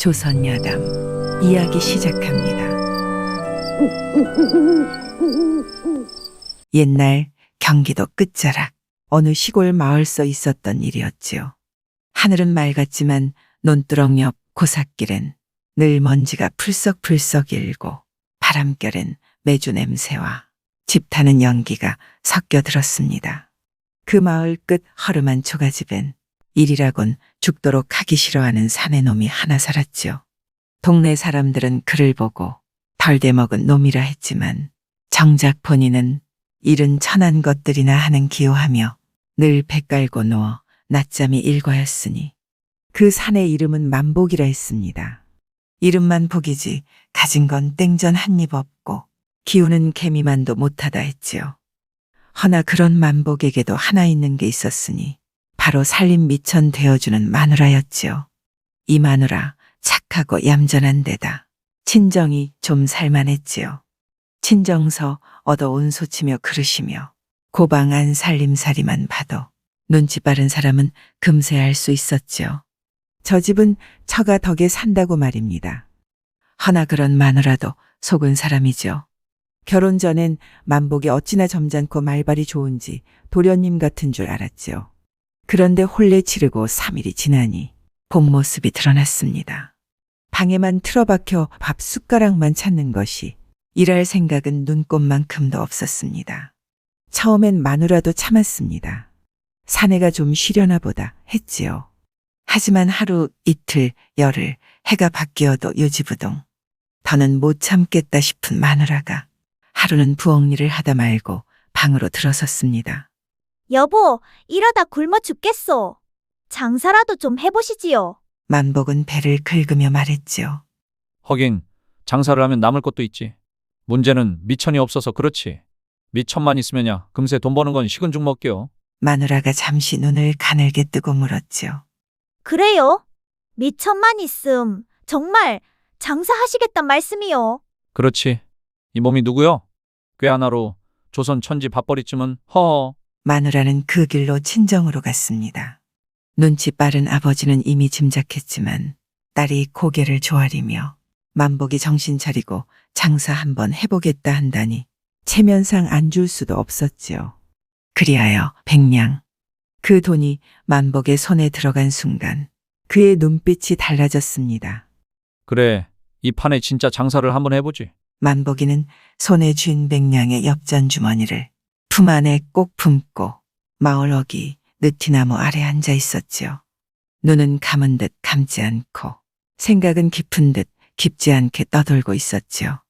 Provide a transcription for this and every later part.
조선야담 이야기 시작합니다. 옛날 경기도 끝자락 어느 시골 마을서 있었던 일이었지요. 하늘은 맑았지만 논두렁 옆 고삿길엔 늘 먼지가 풀썩풀썩 일고 바람결엔 매주 냄새와 집 타는 연기가 섞여 들었습니다. 그 마을 끝 허름한 초가집엔 일이라곤 죽도록 하기 싫어하는 사내놈이 하나 살았지요. 동네 사람들은 그를 보고 덜대먹은 놈이라 했지만 정작 본인은 일은 천한 것들이나 하는 기호하며 늘 배 깔고 누워 낮잠이 일과였으니 그 사내 이름은 만복이라 했습니다. 이름만 복이지 가진 건 땡전 한 입 없고 기우는 개미만도 못하다 했지요. 허나 그런 만복에게도 하나 있는 게 있었으니 바로 살림 미천 되어주는 마누라였지요. 이 마누라 착하고 얌전한 데다 친정이 좀 살만했지요. 친정서 얻어 온소치며 그르시며 고방 안 살림살이만 봐도 눈치 빠른 사람은 금세 알 수 있었지요. 저 집은 처가 덕에 산다고 말입니다. 허나 그런 마누라도 속은 사람이죠. 결혼 전엔 만복이 어찌나 점잖고 말발이 좋은지 도련님 같은 줄 알았지요. 그런데 혼례 치르고 3일이 지나니 본 모습이 드러났습니다. 방에만 틀어박혀 밥 숟가락만 찾는 것이 일할 생각은 눈꼽만큼도 없었습니다. 처음엔 마누라도 참았습니다. 사내가 좀 쉬려나 보다 했지요. 하지만 하루, 이틀, 열흘 해가 바뀌어도 요지부동. 더는 못 참겠다 싶은 마누라가 하루는 부엌일을 하다 말고 방으로 들어섰습니다. 여보, 이러다 굶어 죽겠어. 장사라도 좀 해보시지요. 만복은 배를 긁으며 말했지요. 하긴 장사를 하면 남을 것도 있지. 문제는 미천이 없어서 그렇지. 미천만 있으면야 금세 돈 버는 건 식은 죽 먹게요. 마누라가 잠시 눈을 가늘게 뜨고 물었지요. 그래요? 미천만 있음 정말 장사하시겠단 말씀이요. 그렇지. 이 몸이 누구요? 꽤 하나로 조선 천지 밥벌이쯤은 허허. 마누라는 그 길로 친정으로 갔습니다. 눈치 빠른 아버지는 이미 짐작했지만 딸이 고개를 조아리며 만복이 정신 차리고 장사 한번 해보겠다 한다니 체면상 안 줄 수도 없었지요. 그리하여 100냥. 그 돈이 만복의 손에 들어간 순간 그의 눈빛이 달라졌습니다. 그래, 이 판에 진짜 장사를 한번 해보지. 만복이는 손에 쥔 100냥의 엽전 주머니를 품 안에 꼭 품고 마을 어귀 느티나무 아래 앉아 있었지요. 눈은 감은 듯 감지 않고 생각은 깊은 듯 깊지 않게 떠돌고 있었지요.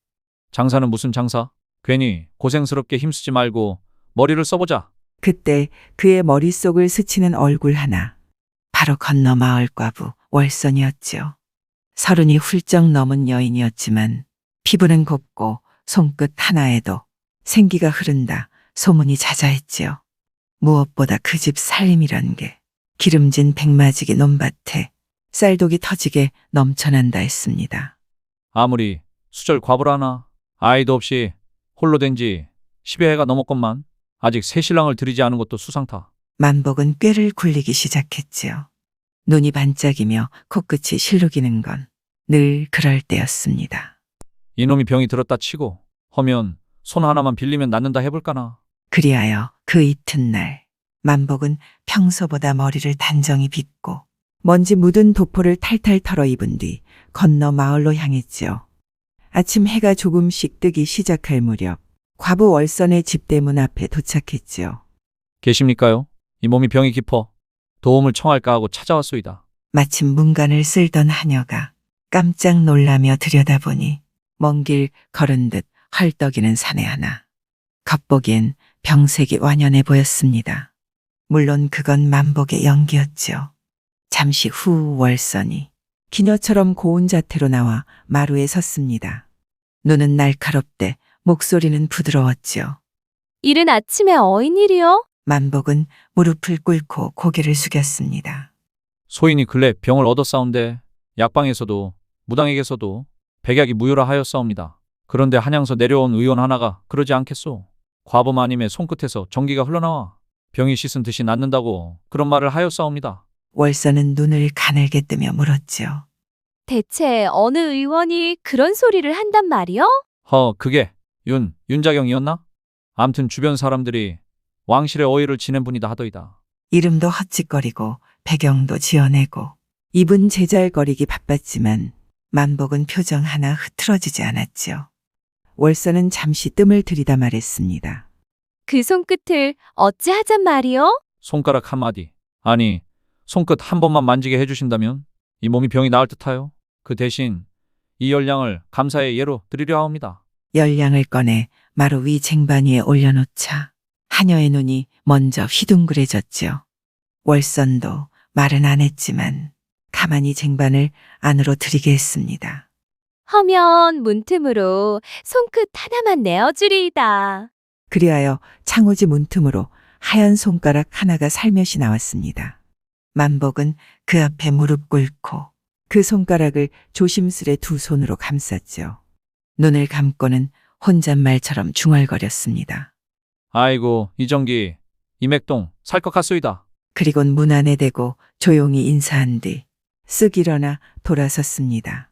장사는 무슨 장사? 괜히 고생스럽게 힘쓰지 말고 머리를 써보자. 그때 그의 머릿속을 스치는 얼굴 하나. 바로 건너 마을 과부 월선이었지요. 30이 훌쩍 넘은 여인이었지만 피부는 곱고 손끝 하나에도 생기가 흐른다 소문이 자자했지요. 무엇보다 그 집 살림이란 게 기름진 백마지기 논밭에 쌀독이 터지게 넘쳐난다 했습니다. 아무리 수절 과부라나 아이도 없이 홀로 된 지 10여 해가 넘었건만 아직 새 신랑을 들이지 않은 것도 수상타. 만복은 꾀를 굴리기 시작했지요. 눈이 반짝이며 코끝이 실룩이는 건 늘 그럴 때였습니다. 이놈이 병이 들었다 치고 허면 손 하나만 빌리면 낫는다 해볼까나. 그리하여 그 이튿날 만복은 평소보다 머리를 단정히 빗고 먼지 묻은 도포를 탈탈 털어 입은 뒤 건너 마을로 향했지요. 아침 해가 조금씩 뜨기 시작할 무렵 과부 월선의 집대문 앞에 도착했지요. 계십니까요? 이 몸이 병이 깊어 도움을 청할까 하고 찾아왔소이다. 마침 문간을 쓸던 하녀가 깜짝 놀라며 들여다보니 먼 길 걸은 듯 헐떡이는 사내 하나. 겉보기엔 병색이 완연해 보였습니다. 물론 그건 만복의 연기였지요. 잠시 후 월선이 기녀처럼 고운 자태로 나와 마루에 섰습니다. 눈은 날카롭되 목소리는 부드러웠지요. 이른 아침에 어인일이요? 만복은 무릎을 꿇고 고개를 숙였습니다. 소인이 근래 병을 얻었사온데 약방에서도 무당에게서도 백약이 무효라 하였사옵니다. 그런데 한양서 내려온 의원 하나가 그러지 않겠소. 과부 마님의 손끝에서 전기가 흘러나와 병이 씻은 듯이 낫는다고 그런 말을 하였사옵니다. 월선은 눈을 가늘게 뜨며 물었지요. 대체 어느 의원이 그런 소리를 한단 말이요? 그게 윤자경이었나? 암튼 주변 사람들이 왕실의 어의를 지낸 분이다 하더이다. 이름도 헛짓거리고 배경도 지어내고 입은 제잘거리기 바빴지만 만복은 표정 하나 흐트러지지 않았지요. 월서는 잠시 뜸을 들이다 말했습니다. 그 손끝을 어찌하잔 말이요? 손가락 한마디. 아니, 손끝 한 번만 만지게 해주신다면 이 몸이 병이 나을 듯하여. 그 대신 이 열량을 감사의 예로 드리려 하옵니다. 열량을 꺼내 마루 위 쟁반 위에 올려놓자 하녀의 눈이 먼저 휘둥그레졌지요. 월선도 말은 안 했지만 가만히 쟁반을 안으로 들이게 했습니다. 허면 문틈으로 손끝 하나만 내어주리이다. 그리하여 창호지 문틈으로 하얀 손가락 하나가 살며시 나왔습니다. 만복은 그 앞에 무릎 꿇고 그 손가락을 조심스레 두 손으로 감쌌죠. 눈을 감고는 혼잣말처럼 중얼거렸습니다. 아이고, 이정기, 이맥동 살 것 같소이다. 그리곤 문 안에 대고 조용히 인사한 뒤 쓱 일어나 돌아섰습니다.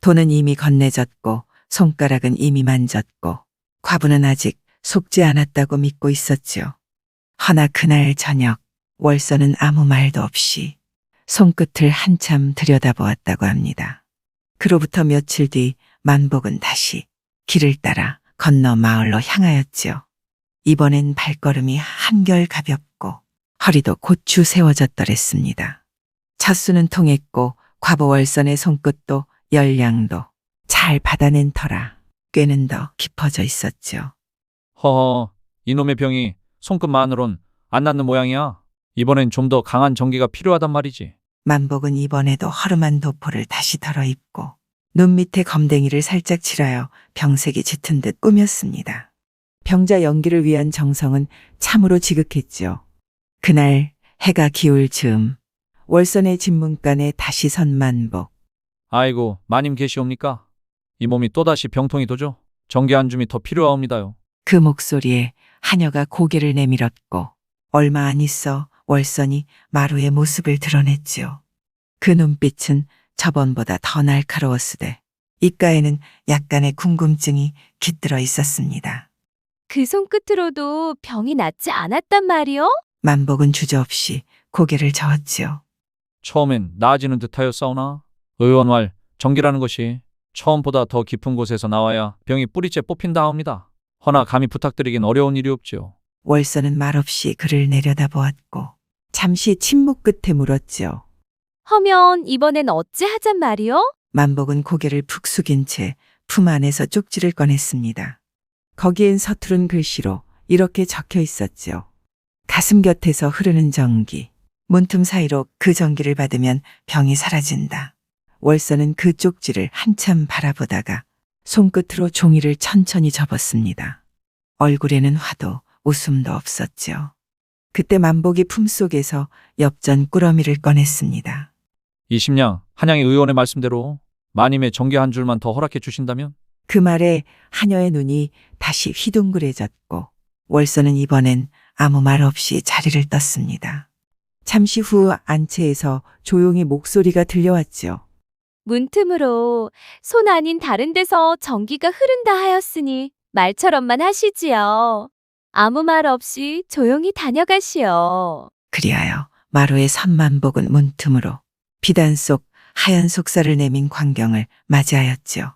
돈은 이미 건네졌고 손가락은 이미 만졌고 과부는 아직 속지 않았다고 믿고 있었지요. 허나 그날 저녁 월서는 아무 말도 없이 손끝을 한참 들여다보았다고 합니다. 그로부터 며칠 뒤 만복은 다시 길을 따라 건너 마을로 향하였지요. 이번엔 발걸음이 한결 가볍고 허리도 곧추 세워졌더랬습니다. 찻수는 통했고 과부 월선의 손끝도 열량도 잘 받아낸 터라 꾀는 더 깊어져 있었죠. 이놈의 병이 손끝만으론 안 낫는 모양이야. 이번엔 좀 더 강한 전기가 필요하단 말이지. 만복은 이번에도 허름한 도포를 다시 덜어입고 눈 밑에 검댕이를 살짝 칠하여 병색이 짙은 듯 꾸몄습니다. 병자 연기를 위한 정성은 참으로 지극했지요. 그날 해가 기울 즈음 월선의 집문간에 다시 선 만복. 아이고, 마님 계시옵니까? 이 몸이 또다시 병통이 도죠. 전기 한 줌이 더 필요하옵니다요. 그 목소리에 하녀가 고개를 내밀었고 얼마 안 있어 월선이 마루의 모습을 드러냈지요. 그 눈빛은 저번보다 더 날카로웠으되 입가에는 약간의 궁금증이 깃들어 있었습니다. 그 손끝으로도 병이 낫지 않았단 말이요? 만복은 주저없이 고개를 저었지요. 처음엔 나아지는 듯하였사오나 의원왈 전기라는 것이 처음보다 더 깊은 곳에서 나와야 병이 뿌리째 뽑힌다 합니다. 허나 감히 부탁드리긴 어려운 일이옵지요. 월선은 말없이 그를 내려다보았고 잠시 침묵 끝에 물었지요. 허면 이번엔 어찌하잔 말이요? 만복은 고개를 푹 숙인 채 품 안에서 쪽지를 꺼냈습니다. 거기엔 서투른 글씨로 이렇게 적혀 있었지요. 가슴 곁에서 흐르는 전기. 문틈 사이로 그 전기를 받으면 병이 사라진다. 월선은 그 쪽지를 한참 바라보다가 손끝으로 종이를 천천히 접었습니다. 얼굴에는 화도 웃음도 없었지요. 그때 만복이 품속에서 엽전 꾸러미를 꺼냈습니다. 20냥 한양의 의원의 말씀대로 마님의 전기 한 줄만 더 허락해 주신다면? 그 말에 하녀의 눈이 다시 휘둥그레졌고 월선은 이번엔 아무 말 없이 자리를 떴습니다. 잠시 후 안채에서 조용히 목소리가 들려왔지요. 문틈으로 손 아닌 다른 데서 전기가 흐른다 하였으니 말처럼만 하시지요. 아무 말 없이 조용히 다녀가시오. 그리하여 마루의 선만복은 문틈으로 비단 속 하얀 속살을 내민 광경을 맞이하였지요.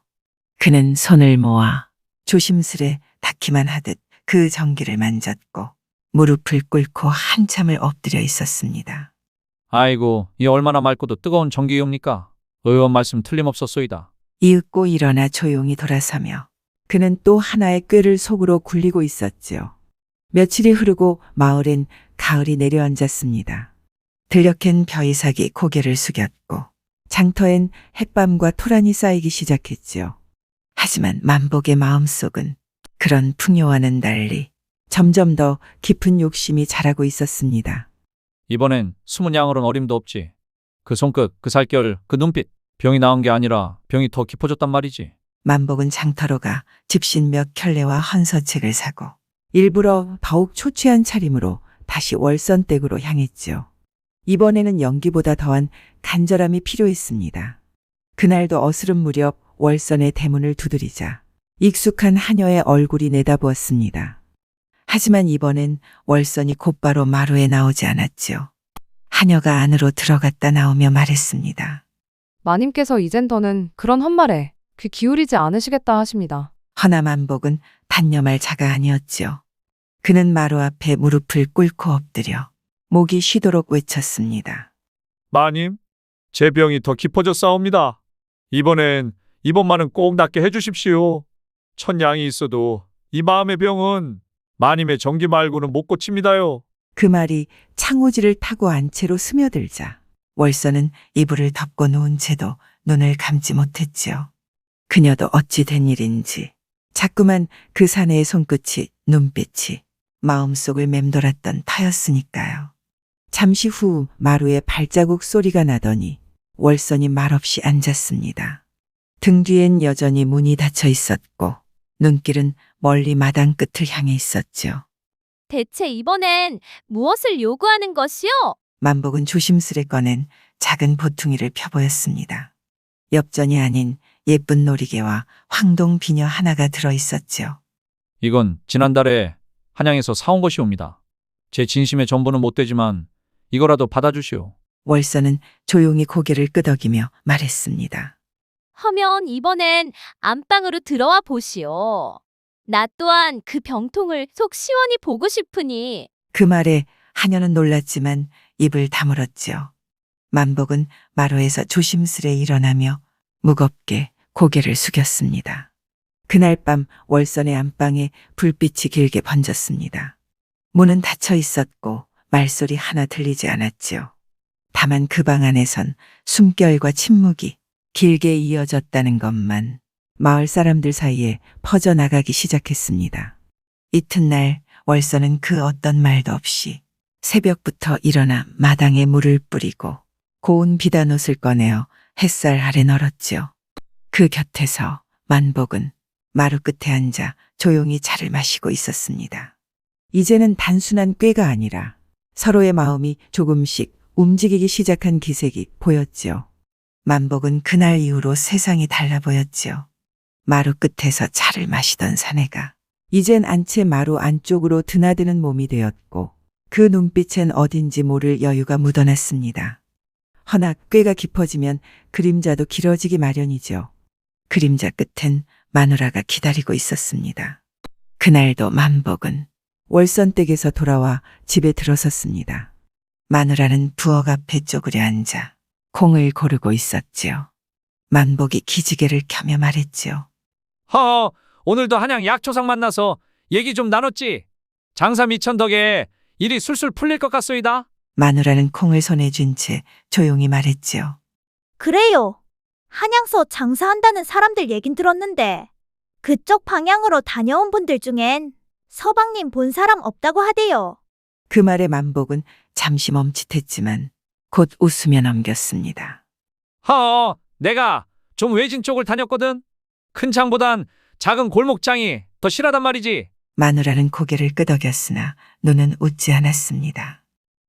그는 손을 모아 조심스레 닿기만 하듯 그 전기를 만졌고 무릎을 꿇고 한참을 엎드려 있었습니다. 아이고, 이 얼마나 맑고도 뜨거운 전기이옵니까? 의원 말씀 틀림없었소이다. 이윽고 일어나 조용히 돌아서며 그는 또 하나의 꾀를 속으로 굴리고 있었지요. 며칠이 흐르고 마을엔 가을이 내려앉았습니다. 들녘엔 벼이삭이 고개를 숙였고 장터엔 햇밤과 토란이 쌓이기 시작했지요. 하지만 만복의 마음속은 그런 풍요와는 달리 점점 더 깊은 욕심이 자라고 있었습니다. 이번엔 숨은 양으로는 어림도 없지. 그 손끝, 그 살결, 그 눈빛. 병이 나은 게 아니라 병이 더 깊어졌단 말이지. 만복은 장터로 가 집신 몇 켤레와 헌서책을 사고 일부러 더욱 초췌한 차림으로 다시 월선댁으로 향했지요. 이번에는 연기보다 더한 간절함이 필요했습니다. 그날도 어스름 무렵 월선의 대문을 두드리자 익숙한 하녀의 얼굴이 내다보았습니다. 하지만 이번엔 월선이 곧바로 마루에 나오지 않았지요. 하녀가 안으로 들어갔다 나오며 말했습니다. 마님께서 이젠 더는 그런 헛말에 귀 기울이지 않으시겠다 하십니다. 허나 만복은 단념할 자가 아니었지요. 그는 마루 앞에 무릎을 꿇고 엎드려 목이 쉬도록 외쳤습니다. 마님, 제 병이 더 깊어졌사옵니다. 이번엔 이번만은 꼭 낫게 해주십시오. 천냥이 있어도 이 마음의 병은 마님의 정기 말고는 못 고칩니다요. 그 말이 창호지를 타고 안 채로 스며들자 월선은 이불을 덮고 누운 채도 눈을 감지 못했지요. 그녀도 어찌 된 일인지 자꾸만 그 사내의 손끝이 눈빛이 마음속을 맴돌았던 터였으니까요. 잠시 후 마루에 발자국 소리가 나더니 월선이 말없이 앉았습니다. 등 뒤엔 여전히 문이 닫혀 있었고 눈길은 멀리 마당 끝을 향해 있었죠. 대체 이번엔 무엇을 요구하는 것이요? 만복은 조심스레 꺼낸 작은 보퉁이를 펴보였습니다. 엽전이 아닌 예쁜 놀이개와 황동 비녀 하나가 들어있었지요. 이건 지난달에 한양에서 사온 것이옵니다. 제 진심의 전부는 못 되지만 이거라도 받아주시오. 월선은 조용히 고개를 끄덕이며 말했습니다. 하면 이번엔 안방으로 들어와 보시오. 나 또한 그 병통을 속 시원히 보고 싶으니. 그 말에 하녀는 놀랐지만 입을 다물었지요. 만복은 마루에서 조심스레 일어나며 무겁게 고개를 숙였습니다. 그날 밤 월선의 안방에 불빛이 길게 번졌습니다. 문은 닫혀 있었고 말소리 하나 들리지 않았지요. 다만 그 방 안에선 숨결과 침묵이 길게 이어졌다는 것만 마을 사람들 사이에 퍼져나가기 시작했습니다. 이튿날 월선은 그 어떤 말도 없이 새벽부터 일어나 마당에 물을 뿌리고 고운 비단옷을 꺼내어 햇살 아래 널었지요. 그 곁에서 만복은 마루 끝에 앉아 조용히 차를 마시고 있었습니다. 이제는 단순한 꾀가 아니라 서로의 마음이 조금씩 움직이기 시작한 기색이 보였지요. 만복은 그날 이후로 세상이 달라 보였지요. 마루 끝에서 차를 마시던 사내가 이젠 안채 마루 안쪽으로 드나드는 몸이 되었고 그 눈빛엔 어딘지 모를 여유가 묻어났습니다. 허나 꾀가 깊어지면 그림자도 길어지기 마련이죠. 그림자 끝엔 마누라가 기다리고 있었습니다. 그날도 만복은 월선댁에서 돌아와 집에 들어섰습니다. 마누라는 부엌 앞에 쪼그려 앉아 콩을 고르고 있었지요. 만복이 기지개를 켜며 말했지요. 오늘도 한양 약초상 만나서 얘기 좀 나눴지? 장사 미천 덕에 일이 술술 풀릴 것 같소이다. 마누라는 콩을 손에 쥔 채 조용히 말했지요. 그래요. 한양서 장사한다는 사람들 얘긴 들었는데 그쪽 방향으로 다녀온 분들 중엔 서방님 본 사람 없다고 하대요. 그 말에 만복은 잠시 멈칫했지만 곧 웃으며 넘겼습니다. 내가 좀 외진 쪽을 다녔거든. 큰 장보단 작은 골목장이 더 실하단 말이지. 마누라는 고개를 끄덕였으나 눈은 웃지 않았습니다.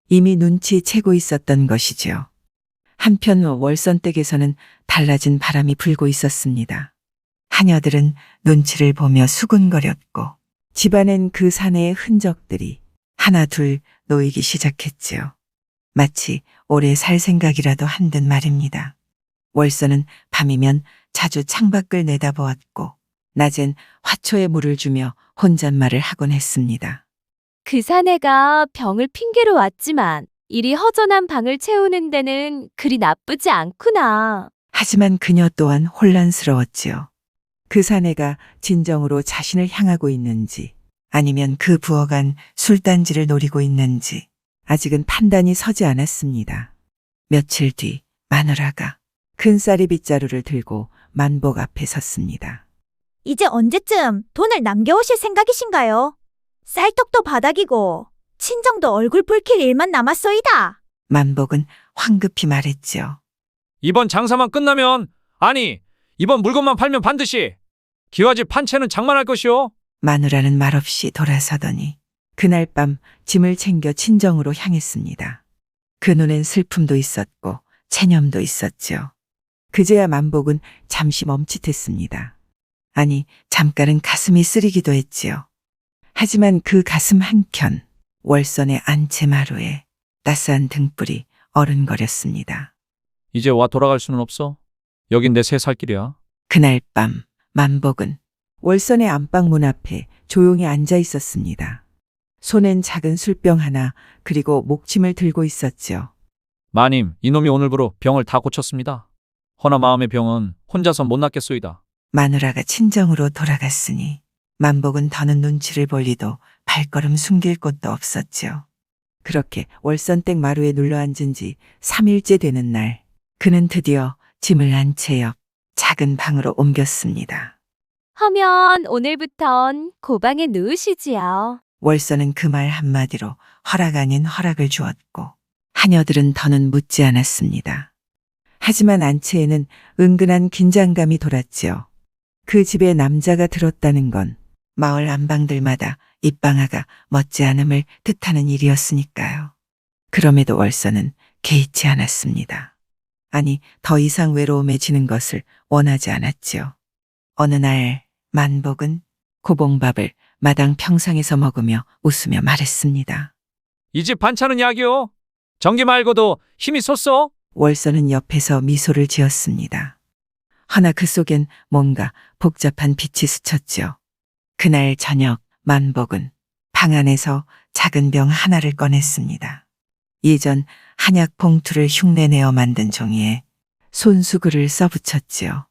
이미 눈치채고 있었던 것이지요. 한편 월선댁에서는 달라진 바람이 불고 있었습니다. 하녀들은 눈치를 보며 수군거렸고 집안엔 그 사내의 흔적들이 하나 둘 놓이기 시작했지요. 마치 오래 살 생각이라도 한 듯 말입니다. 월선은 밤이면 자주 창밖을 내다보았고 낮엔 화초에 물을 주며 혼잣말을 하곤 했습니다. 그 사내가 병을 핑계로 왔지만 이리 허전한 방을 채우는 데는 그리 나쁘지 않구나. 하지만 그녀 또한 혼란스러웠지요. 그 사내가 진정으로 자신을 향하고 있는지 아니면 그 부어간 술단지를 노리고 있는지 아직은 판단이 서지 않았습니다. 며칠 뒤 마누라가 큰 쌀이 빗자루를 들고 만복 앞에 섰습니다. 이제 언제쯤 돈을 남겨오실 생각이신가요? 쌀떡도 바닥이고 친정도 얼굴 붉힐 일만 남았소이다. 만복은 황급히 말했지요. 이번 장사만 끝나면, 아니, 이번 물건만 팔면 반드시 기와집 한 채는 장만할 것이오. 마누라는 말없이 돌아서더니 그날 밤 짐을 챙겨 친정으로 향했습니다. 그 눈엔 슬픔도 있었고 체념도 있었지요. 그제야 만복은 잠시 멈칫했습니다. 아니, 잠깐은 가슴이 쓰리기도 했지요. 하지만 그 가슴 한켠, 월선의 안채 마루에 따스한 등불이 어른거렸습니다. 이제 와 돌아갈 수는 없어. 여긴 내 새 살 길이야. 그날 밤 만복은 월선의 안방 문 앞에 조용히 앉아 있었습니다. 손엔 작은 술병 하나 그리고 목침을 들고 있었지요. 마님, 이놈이 오늘부로 병을 다 고쳤습니다. 허나 마음의 병은 혼자서 못 낫겠소이다. 마누라가 친정으로 돌아갔으니 만복은 더는 눈치를 볼 리도 발걸음 숨길 곳도 없었지요. 그렇게 월선댁 마루에 눌러앉은 지 3일째 되는 날 그는 드디어 짐을 안채 옆 작은 방으로 옮겼습니다. 하면 오늘부턴 고방에 누우시지요. 월선은 그 말 한마디로 허락 아닌 허락을 주었고 하녀들은 더는 묻지 않았습니다. 하지만 안채에는 은근한 긴장감이 돌았지요. 그 집에 남자가 들었다는 건 마을 안방들마다 입방아가 멋지않음을 뜻하는 일이었으니까요. 그럼에도 월선은 개의치 않았습니다. 아니, 더 이상 외로움에 지는 것을 원하지 않았지요. 어느 날 만복은 고봉밥을 마당 평상에서 먹으며 웃으며 말했습니다. 이 집 반찬은 약이요. 전기 말고도 힘이 솟어. 월선은 옆에서 미소를 지었습니다. 허나 그 속엔 뭔가 복잡한 빛이 스쳤지요. 그날 저녁 만복은 방 안에서 작은 병 하나를 꺼냈습니다. 예전 한약 봉투를 흉내내어 만든 종이에 손수글을 써붙였지요.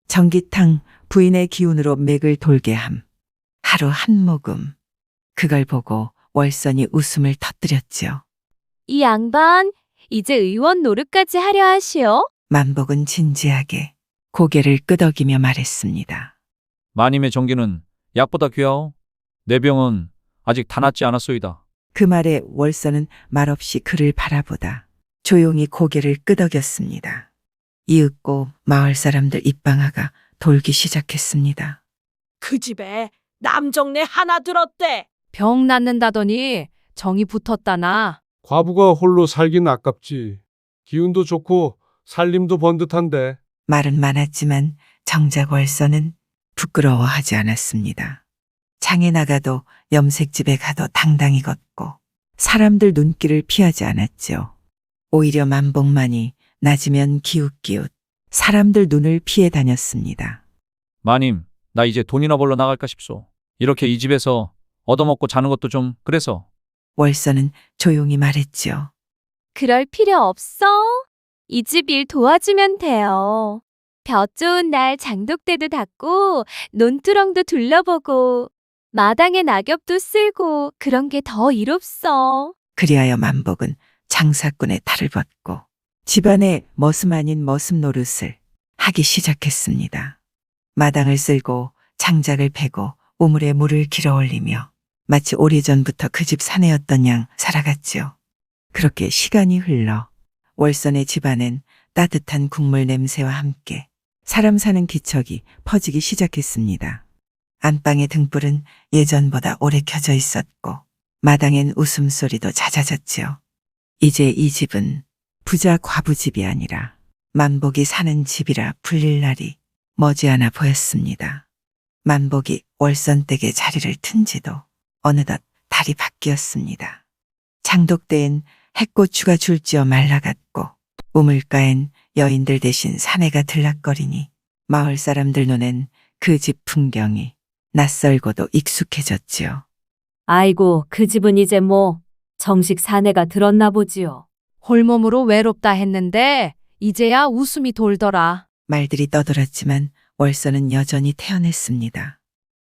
전기탕 부인의 기운으로 맥을 돌게 함. 하루 한 모금. 그걸 보고 월선이 웃음을 터뜨렸지요. 이 양반 이제 의원 노릇까지 하려 하시오. 만복은 진지하게 고개를 끄덕이며 말했습니다. 마님의 전기는 약보다 귀하오. 내 병은 아직 다 낫지 않았소이다. 그 말에 월선은 말없이 그를 바라보다 조용히 고개를 끄덕였습니다. 이윽고 마을 사람들 입방아가 돌기 시작했습니다. 그 집에 남정네 하나 들었대. 병 낫는다더니 정이 붙었다나. 과부가 홀로 살긴 아깝지. 기운도 좋고 살림도 번듯한데. 말은 많았지만 정작 월선은 부끄러워하지 않았습니다. 장에 나가도 염색집에 가도 당당히 걷고 사람들 눈길을 피하지 않았지요. 오히려 만복만이 낮으면 기웃기웃 사람들 눈을 피해 다녔습니다. 마님, 나 이제 돈이나 벌러 나갈까 싶소. 이렇게 이 집에서 얻어먹고 자는 것도 좀 그래서. 월선은 조용히 말했지요. 그럴 필요 없어. 이 집 일 도와주면 돼요. 볕 좋은 날 장독대도 닦고 논두렁도 둘러보고 마당에 낙엽도 쓸고 그런 게 더 일 없어. 그리하여 만복은 장사꾼의 탈을 벗고 집안의 머슴 아닌 머슴 노릇을 하기 시작했습니다. 마당을 쓸고 장작을 패고 우물에 물을 길어 올리며 마치 오래전부터 그 집 사내였던 양 살아갔지요. 그렇게 시간이 흘러 월선의 집안엔 따뜻한 국물 냄새와 함께 사람 사는 기척이 퍼지기 시작했습니다. 안방의 등불은 예전보다 오래 켜져 있었고 마당엔 웃음소리도 잦아졌지요. 이제 이 집은 부자 과부 집이 아니라 만복이 사는 집이라 불릴 날이 머지않아 보였습니다. 만복이 월선댁에 자리를 튼 지도 어느덧 달이 바뀌었습니다. 장독대엔 핵고추가 줄지어 말라갔고 우물가엔 여인들 대신 사내가 들락거리니 마을 사람들 눈엔 그 집 풍경이 낯설고도 익숙해졌지요. 아이고, 그 집은 이제 뭐 정식 사내가 들었나 보지요. 홀몸으로 외롭다 했는데 이제야 웃음이 돌더라. 말들이 떠돌았지만 월선은 여전히 태연했습니다.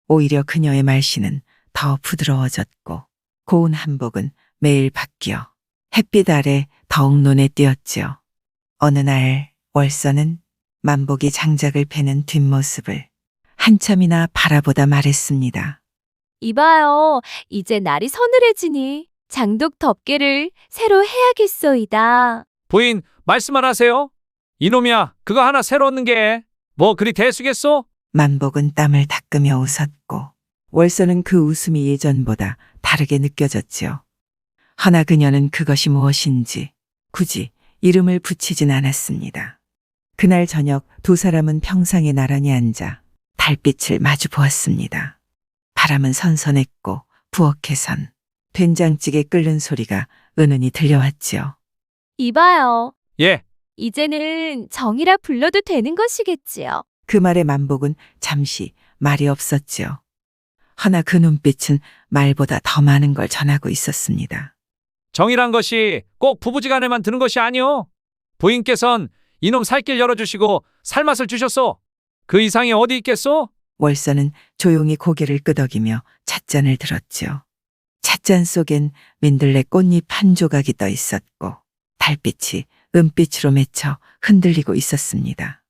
오히려 그녀의 말씨는 더 부드러워졌고 고운 한복은 매일 바뀌어 햇빛 아래 더욱 눈에 띄었지요. 어느 날 월선은 만복이 장작을 패는 뒷모습을 한참이나 바라보다 말했습니다. 이봐요. 이제 날이 서늘해지니 장독 덮개를 새로 해야겠소이다. 부인, 말씀만 하세요. 이놈이야, 그거 하나 새로 얻는 게 뭐 그리 대수겠소? 만복은 땀을 닦으며 웃었고 월선은 그 웃음이 예전보다 다르게 느껴졌지요. 허나 그녀는 그것이 무엇인지 굳이 이름을 붙이진 않았습니다. 그날 저녁 두 사람은 평상에 나란히 앉아 달빛을 마주 보았습니다. 바람은 선선했고 부엌에선 된장찌개 끓는 소리가 은은히 들려왔지요. 이봐요. 예, 이제는 정이라 불러도 되는 것이겠지요. 그 말에 만복은 잠시 말이 없었지요. 허나 그 눈빛은 말보다 더 많은 걸 전하고 있었습니다. 정이란 것이 꼭 부부지간에만 드는 것이 아니오. 부인께선 이놈 살길 열어주시고 살맛을 주셨소. 그 이상이 어디 있겠소? 월서는 조용히 고개를 끄덕이며 찻잔을 들었지요. 찻잔 속엔 민들레 꽃잎 한 조각이 떠 있었고 달빛이 은빛으로 맺혀 흔들리고 있었습니다.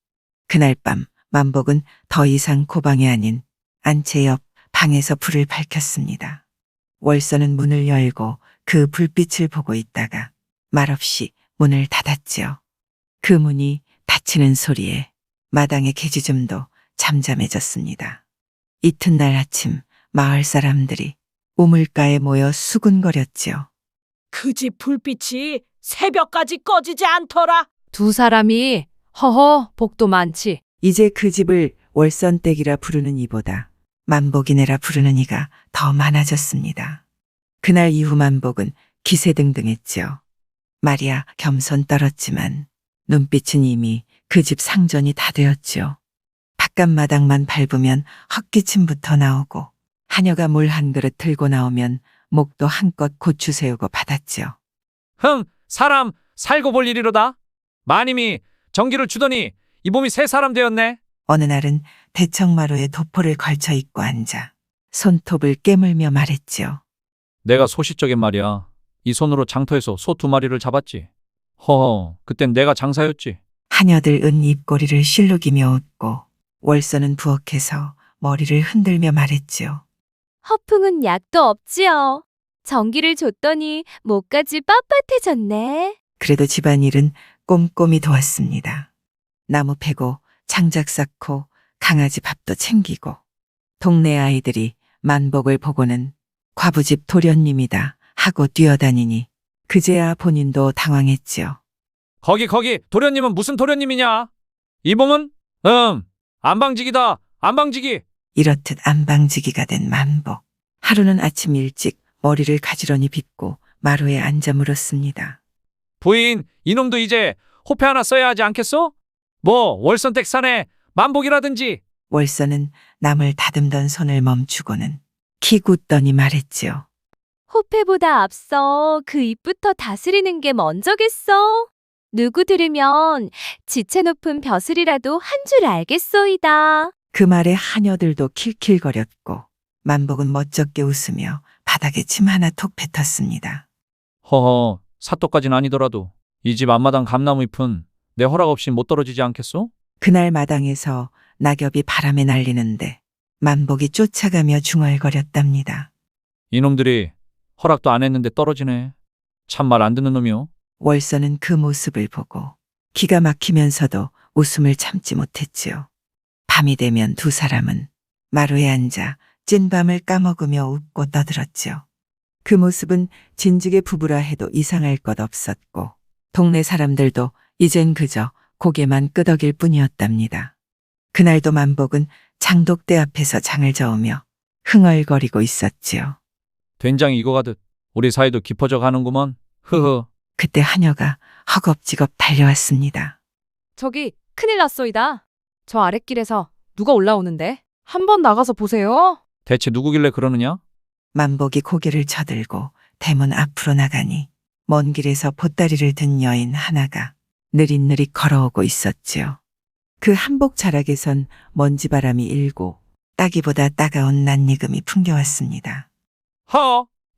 그날 밤 만복은 더 이상 고방이 아닌 안채 옆 방에서 불을 밝혔습니다. 월서는 문을 열고 그 불빛을 보고 있다가 말없이 문을 닫았지요. 그 문이 닫히는 소리에 마당의 개지즘도 잠잠해졌습니다. 이튿날 아침 마을 사람들이 우물가에 모여 수군거렸지요. 그 집 불빛이 새벽까지 꺼지지 않더라. 두 사람이 허허 복도 많지. 이제 그 집을 월선댁이라 부르는 이보다 만복이네라 부르는 이가 더 많아졌습니다. 그날 이후 만복은 기세등등했지요. 말이야 겸손 떨었지만 눈빛은 이미 그 집 상전이 다 되었지요. 바깥마당만 밟으면 헛기침부터 나오고 하녀가 물 한 그릇 들고 나오면 목도 한껏 고추 세우고 받았지요. 사람 살고 볼 일이로다. 마님이 전기를 주더니 이 몸이 새 사람 되었네. 어느 날은 대청마루에 도포를 걸쳐 입고 앉아 손톱을 깨물며 말했지요. 내가 소시적인 말이야. 이 손으로 장터에서 소 2마리를 잡았지. 허허, 그땐 내가 장사였지. 하녀들 은 입꼬리를 실룩이며 웃고 월서는 부엌에서 머리를 흔들며 말했지요. 허풍은 약도 없지요. 전기를 줬더니 목까지 빳빳해졌네. 그래도 집안일은 꼼꼼히 도왔습니다. 나무 패고 장작 쌓고 강아지 밥도 챙기고 동네 아이들이 만복을 보고는 과부집 도련님이다 하고 뛰어다니니 그제야 본인도 당황했지요. 거기 도련님은 무슨 도련님이냐? 이 몸은? 안방지기다. 안방지기. 이렇듯 안방지기가 된 만복. 하루는 아침 일찍 머리를 가지런히 빗고 마루에 앉아 물었습니다. 부인, 이놈도 이제 호패 하나 써야 하지 않겠소? 뭐 월선댁 산에 만복이라든지. 월서는 남을 다듬던 손을 멈추고는 키 굳더니 말했지요. 호패보다 앞서 그 입부터 다스리는 게 먼저겠어. 누구 들으면 지체 높은 벼슬이라도 한 줄 알겠소이다. 그 말에 하녀들도 킬킬거렸고 만복은 멋쩍게 웃으며 바닥에 침 하나 톡 뱉었습니다. 허허, 사또까진 아니더라도 이 집 앞마당 감나무 잎은 내 허락 없이 못 떨어지지 않겠소? 그날 마당에서 낙엽이 바람에 날리는데 만복이 쫓아가며 중얼거렸답니다. 이놈들이 허락도 안 했는데 떨어지네. 참말 안 듣는 놈이요. 월서는 그 모습을 보고 기가 막히면서도 웃음을 참지 못했지요. 밤이 되면 두 사람은 마루에 앉아 찐밤을 까먹으며 웃고 떠들었지요. 그 모습은 진즉의 부부라 해도 이상할 것 없었고 동네 사람들도 이젠 그저 고개만 끄덕일 뿐이었답니다. 그날도 만복은 장독대 앞에서 장을 저으며 흥얼거리고 있었지요. 된장이 익어가듯 우리 사이도 깊어져 가는구먼. 흐흐. 그때 하녀가 허겁지겁 달려왔습니다. 저기 큰일 났소이다. 저 아랫길에서 누가 올라오는데? 한번 나가서 보세요. 대체 누구길래 그러느냐? 만복이 고개를 쳐들고 대문 앞으로 나가니 먼 길에서 보따리를 든 여인 하나가 느릿느릿 걸어오고 있었지요. 그 한복 자락에선 먼지바람이 일고 따기보다 따가운 낯익음이 풍겨왔습니다.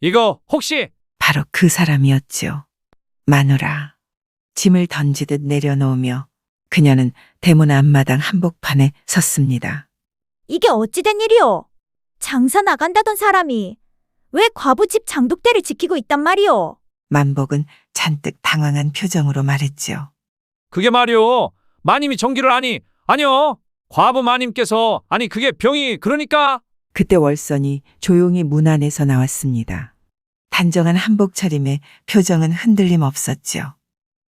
이거 혹시? 바로 그 사람이었지요. 마누라. 짐을 던지듯 내려놓으며 그녀는 대문 앞마당 한복판에 섰습니다. 이게 어찌된 일이오? 장사 나간다던 사람이 왜 과부집 장독대를 지키고 있단 말이오? 만복은 잔뜩 당황한 표정으로 말했지요. 그게 말이오. 마님이 전기를 아니요. 과부 마님께서 그게 병이 그러니까. 그때 월선이 조용히 문 안에서 나왔습니다. 단정한 한복 차림에 표정은 흔들림 없었지요.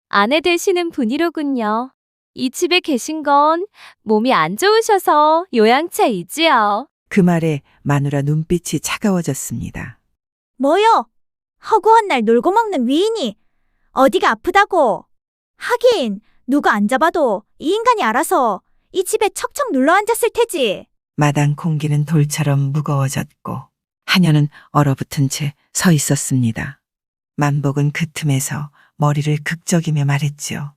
아내 되시는 분이로군요. 이 집에 계신 건 몸이 안 좋으셔서 요양차이지요. 그 말에 마누라 눈빛이 차가워졌습니다. 뭐요? 허구한 날 놀고 먹는 위인이 어디가 아프다고? 하긴 누가 안 잡아도 이 인간이 알아서 이 집에 척척 눌러 앉았을 테지. 마당 공기는 돌처럼 무거워졌고 하녀는 얼어붙은 채 서 있었습니다. 만복은 그 틈에서 머리를 극적이며 말했지요.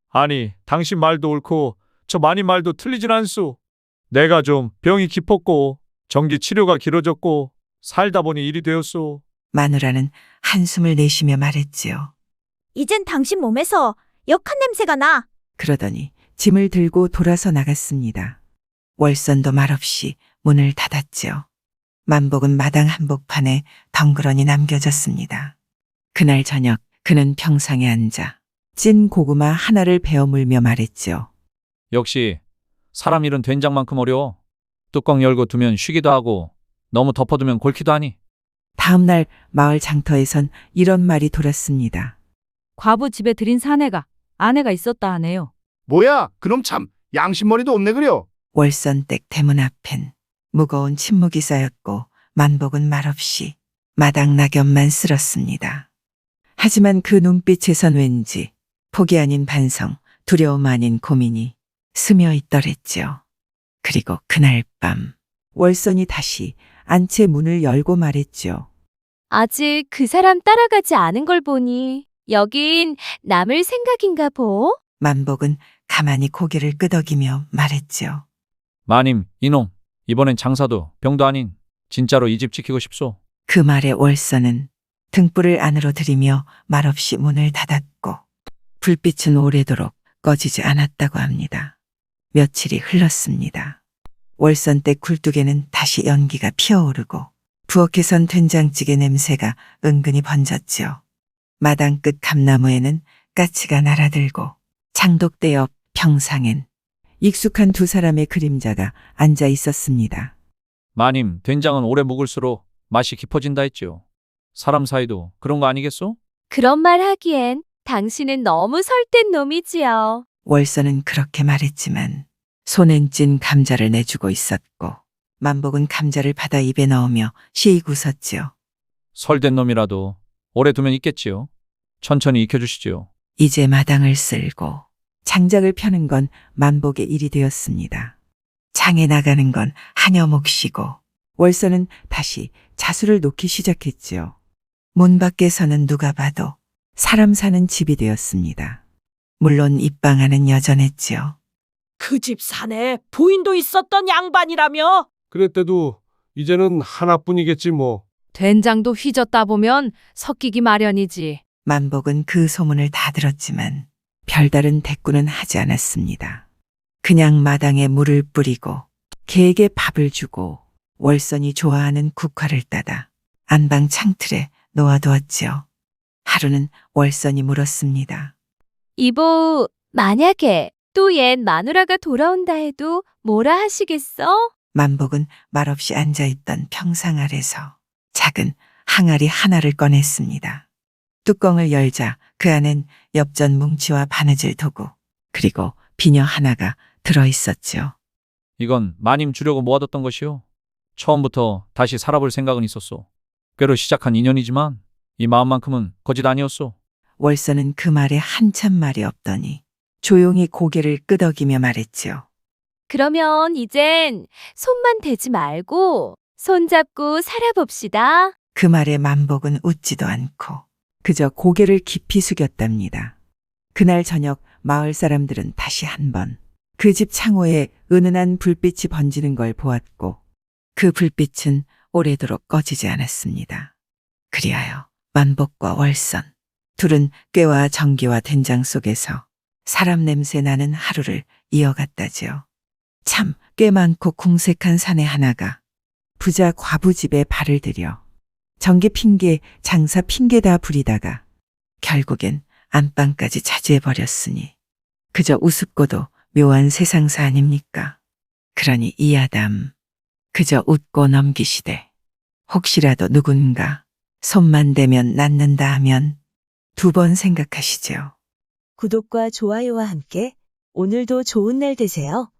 아니, 당신 말도 옳고 저 마님 말도 틀리진 않소. 내가 좀 병이 깊었고 정기 치료가 길어졌고 살다 보니 일이 되었소. 마누라는 한숨을 내쉬며 말했지요. 이젠 당신 몸에서 역한 냄새가 나. 그러더니 짐을 들고 돌아서 나갔습니다. 월선도 말없이 문을 닫았지요. 만복은 마당 한복판에 덩그러니 남겨졌습니다. 그날 저녁 그는 평상에 앉아 찐 고구마 하나를 베어 물며 말했지요. 역시 사람 일은 된장만큼 어려워. 뚜껑 열고 두면 쉬기도 하고 너무 덮어두면 골기도 하니. 다음 날 마을 장터에선 이런 말이 돌았습니다. 과부 집에 들인 사내가 아내가 있었다 하네요. 뭐야, 그놈 참 양심머리도 없네 그려. 월선댁 대문 앞엔 무거운 침묵이 쌓였고 만복은 말없이 마당 낙엽만 쓸었습니다. 하지만 그 눈빛에선 왠지 폭이 아닌 반성, 두려움 아닌 고민이 스며 있더랬지요. 그리고 그날 밤 월선이 다시 안채 문을 열고 말했지요. 아직 그 사람 따라가지 않은 걸 보니 여긴 남을 생각인가 보? 만복은 가만히 고개를 끄덕이며 말했지요. 마님, 이놈. 이번엔 장사도 병도 아닌 진짜로 이 집 지키고 싶소. 그 말에 월선은 등불을 안으로 들이며 말없이 문을 닫았고 불빛은 오래도록 꺼지지 않았다고 합니다. 며칠이 흘렀습니다. 월선댁 굴뚝에는 다시 연기가 피어오르고 부엌에선 된장찌개 냄새가 은근히 번졌지요. 마당 끝 감나무에는 까치가 날아들고 장독대 옆 평상엔 익숙한 두 사람의 그림자가 앉아 있었습니다. 마님, 된장은 오래 묵을수록 맛이 깊어진다 했지요. 사람 사이도 그런 거 아니겠소? 그런 말 하기엔 당신은 너무 설뗀 놈이지요. 월선은 그렇게 말했지만 손엔 찐 감자를 내주고 있었고 만복은 감자를 받아 입에 넣으며 시익 웃었지요. 설된 놈이라도 오래 두면 있겠지요. 천천히 익혀주시지요. 이제 마당을 쓸고 장작을 펴는 건 만복의 일이 되었습니다. 장에 나가는 건 하녀 몫이고 월선은 다시 자수를 놓기 시작했지요. 문 밖에서는 누가 봐도 사람 사는 집이 되었습니다. 물론 입방 안은 여전했지요. 그 집 사내에 부인도 있었던 양반이라며? 그랬대도 이제는 하나뿐이겠지 뭐. 된장도 휘젓다 보면 섞이기 마련이지. 만복은 그 소문을 다 들었지만 별다른 대꾸는 하지 않았습니다. 그냥 마당에 물을 뿌리고 개에게 밥을 주고 월선이 좋아하는 국화를 따다 안방 창틀에 놓아두었지요. 하루는 월선이 물었습니다. 이보, 만약에 또 옛 마누라가 돌아온다 해도 뭐라 하시겠어? 만복은 말없이 앉아있던 평상 아래서 작은 항아리 하나를 꺼냈습니다. 뚜껑을 열자 그 안엔 엽전 뭉치와 바느질 도구 그리고 비녀 하나가 들어있었지요. 이건 마님 주려고 모아뒀던 것이요. 처음부터 다시 살아볼 생각은 있었소. 꾀로 시작한 인연이지만 이 마음만큼은 거짓 아니었소. 월선은 그 말에 한참 말이 없더니 조용히 고개를 끄덕이며 말했지요. 그러면 이젠 손만 대지 말고 손잡고 살아봅시다. 그 말에 만복은 웃지도 않고 그저 고개를 깊이 숙였답니다. 그날 저녁 마을 사람들은 다시 한번 그 집 창호에 은은한 불빛이 번지는 걸 보았고 그 불빛은 오래도록 꺼지지 않았습니다. 그리하여 만복과 월선 둘은 꾀와 전기와 된장 속에서 사람 냄새 나는 하루를 이어갔다지요. 참 꽤 많고 궁색한 사내 하나가 부자 과부 집에 발을 들여 전기 핑계 장사 핑계 다 부리다가 결국엔 안방까지 차지해버렸으니 그저 우습고도 묘한 세상사 아닙니까? 그러니 이 아담 그저 웃고 넘기시되 혹시라도 누군가 손만 대면 낫는다 하면 두 번 생각하시죠. 구독과 좋아요와 함께 오늘도 좋은 날 되세요.